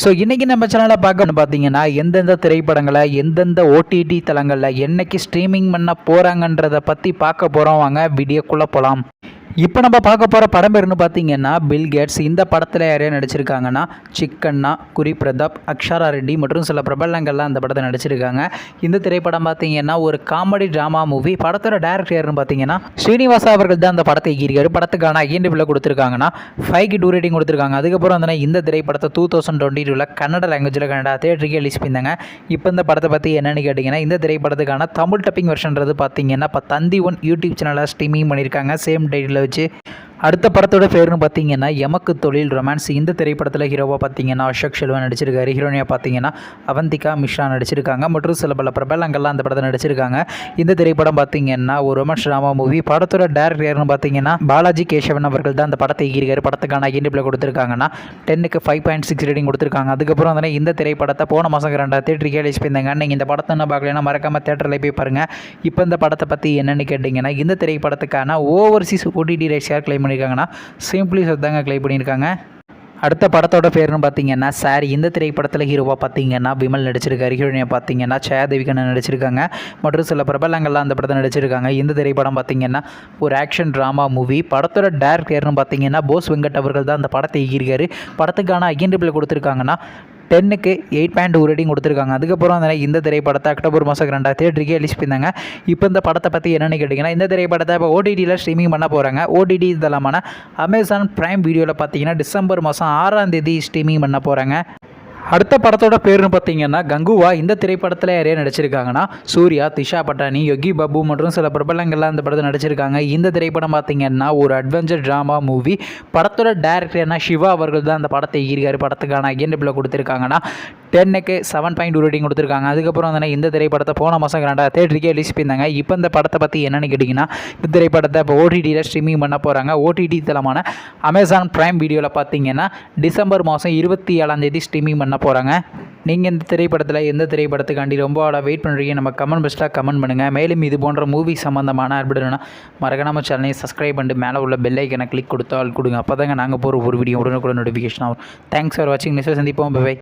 So இன்றைக்கி நம்ம சேனலில் பார்க்கணும்னு பார்த்தீங்கன்னா எந்தெந்த திரைப்படங்களை எந்தெந்த ஓடிடி தளங்களில் என்னைக்கு ஸ்ட்ரீமிங் பண்ண போகிறாங்கன்றதை பற்றி பார்க்க போகிறோம். வாங்க வீடியோக்குள்ளே போகலாம். இப்போ நம்ம பார்க்க போகிற படம் பேருன்னு பார்த்தீங்கன்னா பில் கேட்ஸ். இந்த படத்தில் யாரையா நடிச்சிருக்காங்கன்னா சிக்கண்ணா, குரி பிரதாப், அக்ஷரா ரெட்டி மற்றும் சில பிரபலங்கள்லாம் அந்த படத்தை நடிச்சிருக்காங்க. இந்த திரைப்படம் பார்த்தீங்கன்னா ஒரு காமெடி ட்ராமா மூவி. படத்தோட டேரக்டர் யாருன்னு பார்த்தீங்கன்னா ஸ்ரீனிவாசா அவர்கள் தான் அந்த படத்தை இயக்கியிருக்காரு. படத்துக்கான ஐஎன்டிபியில் கொடுத்துருக்காங்கன்னா 5க்கு 2 ரேட்டிங் கொடுத்துருக்காங்க. அதுக்கப்புறம் வந்து இந்த திரைப்படத்தை 2022 கன்னட லாங்குவேஜில் கன்னடா தேட்டருக்கு ரிலீஸ் பண்ணியிருந்தாங்க. இப்போ இந்த படத்தை பற்றி என்னென்னு கேட்டிங்கன்னா இந்த திரைப்படத்துக்கான தமிழ் டப்பிங் வெர்ஷன்றது பார்த்தீங்கன்னா இப்போ தந்தி ஒன் யூடியூப் சேனலில் ஸ்ட்ரீமிங் பண்ணியிருக்காங்க சேம் டேட்டில் வச்சு. அடுத்த படத்தோட பேருன்னு பார்த்தீங்கன்னா எமக்கு தொழில் ரொமான்ஸ். இந்த திரைப்படத்தில் ஹீரோவாக பார்த்தீங்கன்னா அசோக் செல்வன் நடிச்சிருக்காரு. ஹீரோனியாக பார்த்தீங்கன்னா அவந்திகா மிஸ்ரா நடிச்சிருக்காங்க மற்றும் சில பல பிரபலங்கள்லாம் அந்த படத்தை நடிச்சிருக்காங்க. இந்த திரைப்படம் பார்த்தீங்கன்னா ஒரு ரொமான்ஸ் ட்ராமா மூவி. படத்தோட டேரக்டர் யாருன்னு பார்த்தீங்கன்னா பாலாஜி கேசவன் அவர்கள் தான் அந்த படத்தை இயக்கியிருக்காரு. படத்துக்கான ஐஎன்டிபியில் கொடுத்துருக்காங்கன்னா 10க்கு 5.6 ரேட்டிங் கொடுத்துருக்காங்க. அதுக்கப்புறம் வந்து இந்த திரைப்படத்தை போன மாதம் 2 தேட்டருக்கு ரிலீஸ் பண்ணியிருந்தாங்க. நீங்கள் இந்த படத்தை என்ன பார்க்கலன்னா மறக்காமல் தேட்டரில் போய் பாருங்கள். இப்போ இந்த படத்தை பற்றி என்னென்னு கேட்டிங்கன்னா இந்த திரைப்படத்துக்கான ஓவர்சீஸ் ஓடிடி ரைட்ஸ் யார் கிளைம் பண்ணியிருக்காங்கன்னா சிம்பிளி தாங்க கிளைம் பண்ணியிருக்காங்க. அடுத்த படத்தோட பேருன்னு பார்த்தீங்கன்னா சாரி. இந்த திரைப்படத்தில் ஹீரோவாக பார்த்தீங்கன்னா விமல் நடிச்சிருக்காரு. ஹீரோனியாக பார்த்தீங்கன்னா ஜெயதேவிகண்ணன் நடிச்சிருக்காங்க மற்றும் சில பிரபலங்கள்லாம் அந்த படத்தை நடிச்சிருக்காங்க. இந்த திரைப்படம் பார்த்தீங்கன்னா ஒரு ஆக்ஷன் ட்ராமா மூவி. படத்தோட டேரக்டர்னு பார்த்தீங்கன்னா போஸ் வெங்கட் அவர்கள் தான் அந்த படத்தை இயக்கியிருக்காரு. படத்துக்கான ஐஎன்டிபியில் கொடுத்துருக்காங்கன்னா 10க்கு 8.2 ரேட்டிங் கொடுத்துருக்காங்க. அதுக்கப்புறம் இந்த திரைப்படத்தை அக்டோபர் மாதம் 2 தேட்டருக்கு ரிலீஸ் பண்ணாங்க. இப்போ இந்த படத்தை பற்றி என்னென்னு கேட்டிங்கன்னா இந்த திரைப்படத்தை இப்போ ஓடிடியில் ஸ்ட்ரீமிங் பண்ண போகிறாங்க. ஓடிடி தளமான அமேசான் பிரைம் வீடியோவில் பார்த்தீங்கன்னா டிசம்பர் மாதம் 6ஆம் தேதி ஸ்ட்ரீமிங் பண்ண போகிறாங்க. அடுத்த படத்தோட பேருன்னு பார்த்தீங்கன்னா கங்குவா. இந்த திரைப்படத்தில் யாரையா நடிச்சிருக்காங்கன்னா சூர்யா, திஷா பட்டானி, யோகி பாபு மற்றும் சில பிரபலங்கள்லாம் இந்த படத்தை நடிச்சிருக்காங்க. இந்த திரைப்படம் பார்த்தீங்கன்னா ஒரு அட்வென்ச்சர் ட்ராமா மூவி. படத்தோட டேரக்டர்னா சிவா அவர்கள் தான் அந்த படத்தை இயக்கியிருக்காரு. படத்துக்கான ஐஎன்டிபியில் கொடுத்துருக்காங்கன்னா 10க்கு 7.2 ரேட்டிங் கொடுத்துருக்காங்க. அதுக்கப்புறம் வந்து இந்த திரைப்படத்தை போன மாதம் 2 தேட்டருக்கே ரிலீஸ் பண்ணியிருந்தாங்க. இப்போ இந்த படத்தை பற்றி என்னென்னு கேட்டிங்கன்னா இந்த திரைப்படத்தை இப்போ ஓடிடியில் ஸ்ட்ரீமிங் பண்ண போகிறாங்க. ஓடிடி தளமான அமேசான் பிரைம் வீடியோவில் பார்த்தீங்கன்னா டிசம்பர் மாதம் 27ஆம் தேதி ஸ்ட்ரீமிங் பண்ண போகிறாங்க. நீங்கள் இந்த திரைப்படத்தில் எந்த திரைப்படத்துக்காண்டி ரொம்ப வெயிட் பண்ணுறீங்க நம்ம கமெண்ட் பாக்ஸில் கமெண்ட் பண்ணுங்கள். மேலும் இது போன்ற மூவி சம்மந்தமான அப்டேட்னா மறக்காம சேனலை சப்ஸ்கிரைப் பண்ணிட்டு மேலே உள்ள பெல் ஐக்கனை கிளிக் கொடுத்தால் கொடுங்க. அப்போ தாங்க நாங்கள் போகிற ஒரு வீடியோ உடனுக்குள்ள நோட்டிஃபிகேஷன் ஆகும். தேங்க்ஸ் ஃபார் வாட்சிங். நெக்ஸ்ட் சந்திப்போம். பை.